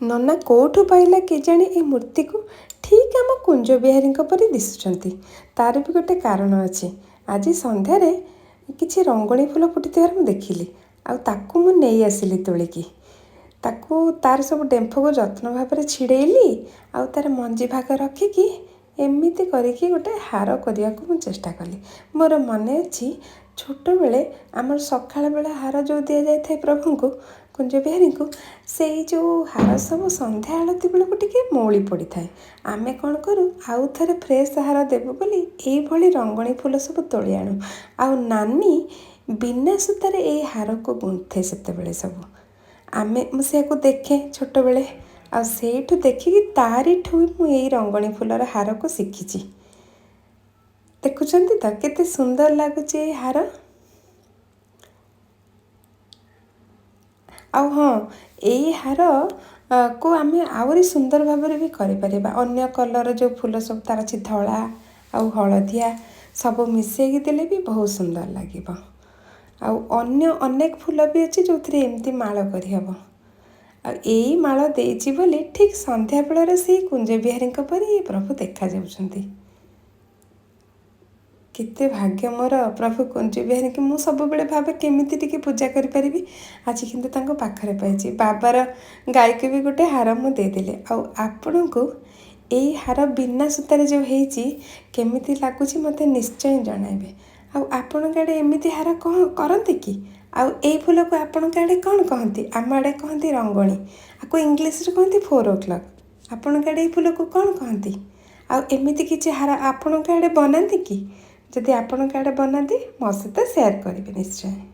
ନନା କେଉଁଠୁ ପାଇଲା କେଜାଣି ଏ ମୂର୍ତ୍ତିକୁ ଠିକ୍ ଆମ କୁଞ୍ଜ ବିହାରୀଙ୍କ ପରି ଦିଶୁଛନ୍ତି। ତାର ବି ଗୋଟେ କାରଣ ଅଛି। ଆଜି ସନ୍ଧ୍ୟାରେ କିଛି ରଙ୍ଗଣୀ ଫୁଲ ଫୁଟିଥିବାର ମୁଁ ଦେଖିଲି, ଆଉ ତାକୁ ମୁଁ ନେଇ ଆସିଲି ତୋଳିକି। ତାର ସବୁ ଡେମ୍ଫକୁ ଯତ୍ନ ଭାବରେ ଛିଡ଼େଇଲି, ଆଉ ତାର ମଞ୍ଜି ଭାଗ ରଖିକି ଏମିତି କରିକି ଗୋଟେ ହାର କରିବାକୁ ମୁଁ ଚେଷ୍ଟା କଲି। ମୋର ମନେ ଅଛି ଛୋଟବେଳେ ଆମର ସକାଳ ବେଳା ହାର ଯେଉଁ ଦିଆଯାଇଥାଏ ପ୍ରଭୁଙ୍କୁ, କୁଞ୍ଜ ବିହାରୀଙ୍କୁ, ସେଇ ଯେଉଁ ହାର ସବୁ ସନ୍ଧ୍ୟା ଆଳତି ବେଳକୁ ଟିକେ ମଉଳି ପଡ଼ିଥାଏ। ଆମେ କ'ଣ କରୁ, ଆଉ ଥରେ ଫ୍ରେଶ୍ ହାର ଦେବୁ ବୋଲି ଏଇଭଳି ରଙ୍ଗଣୀ ଫୁଲ ସବୁ ତୋଳି ଆଣୁ। ଆଉ ନାନୀ ବିନା ସୂତାରେ ଏଇ ହାରକୁ ଗୁନ୍ଥେ ସେତେବେଳେ ସବୁ। ମୁଁ ସେଇଆକୁ ଦେଖେ ଛୋଟବେଳେ, ଆଉ ସେଇଠୁ ଦେଖିକି ତାରିଠୁ ମୁଁ ଏଇ ରଙ୍ଗଣୀ ଫୁଲର ହାରକୁ ଶିଖିଛି। ଦେଖୁଛନ୍ତି ତ କେତେ ସୁନ୍ଦର ଲାଗୁଛି ଏଇ ହାର। ଆଉ ହଁ, ଏଇ ହାର କୁ ଆମେ ଆହୁରି ସୁନ୍ଦର ଭାବରେ ବି କରିପାରିବା। ଅନ୍ୟ କଲର୍ ଯେଉଁ ଫୁଲ ସବୁ ତାର ଅଛି, ଧଳା ଆଉ ହଳଦିଆ ସବୁ ମିଶେଇକି ଦେଲେ ବି ବହୁତ ସୁନ୍ଦର ଲାଗିବ। ଆଉ ଅନ୍ୟ ଅନେକ ଫୁଲ ବି ଅଛି ଯେଉଁଥିରେ ଏମିତି ମାଳ କରିହେବ। ଆଉ ଏଇ ମାଳ ଦେଇଛି ବୋଲି ଠିକ୍ ସନ୍ଧ୍ୟାବେଳର ସେଇ କୁଞ୍ଜ ବିହାରୀଙ୍କ ପରି ପ୍ରଭୁ ଦେଖାଯାଉଛନ୍ତି। କେତେ ଭାଗ୍ୟ ମୋର, ପ୍ରଭୁ କୁଞ୍ଜ ବିହାରୀକି ମୁଁ ସବୁବେଳେ ଭାବେ କେମିତି ଟିକେ ପୂଜା କରିପାରିବି। ଆଜି କିନ୍ତୁ ତାଙ୍କ ପାଖରେ ପାଇଛି। ବାବାର ଗାଈକୁ ବି ଗୋଟେ ହାର ମୁଁ ଦେଇଦେଲି। ଆଉ ଆପଣଙ୍କୁ ଏଇ ହାର ବିନା ସୂତାରେ ଯେଉଁ ହେଇଛି କେମିତି ଲାଗୁଛି ମୋତେ ନିଶ୍ଚୟ ଜଣାଇବେ। ଆଉ ଆପଣଙ୍କ ଆଡ଼େ ଏମିତି ହାର କ'ଣ କରନ୍ତି କି? ଆଉ ଏଇ ଫୁଲକୁ ଆପଣଙ୍କ ଆଡ଼େ କ'ଣ କହନ୍ତି? ଆମ ଆଡ଼େ କହନ୍ତି ରଙ୍ଗଣୀ, ଆକୁ ଇଂଲିଶରେ କହନ୍ତି 4 o'clock। ଆପଣଙ୍କ ଆଡ଼େ ଏଇ ଫୁଲକୁ କ'ଣ କହନ୍ତି? ଆଉ ଏମିତି କିଛି ହାର ଆପଣଙ୍କ ଆଡ଼େ ବନାନ୍ତି କି? ଯଦି ଆପଣଙ୍କ ଆଡ଼େ ବନାନ୍ତି ମୋ ସହିତ ସେୟାର କରିବେ ନିଶ୍ଚୟ।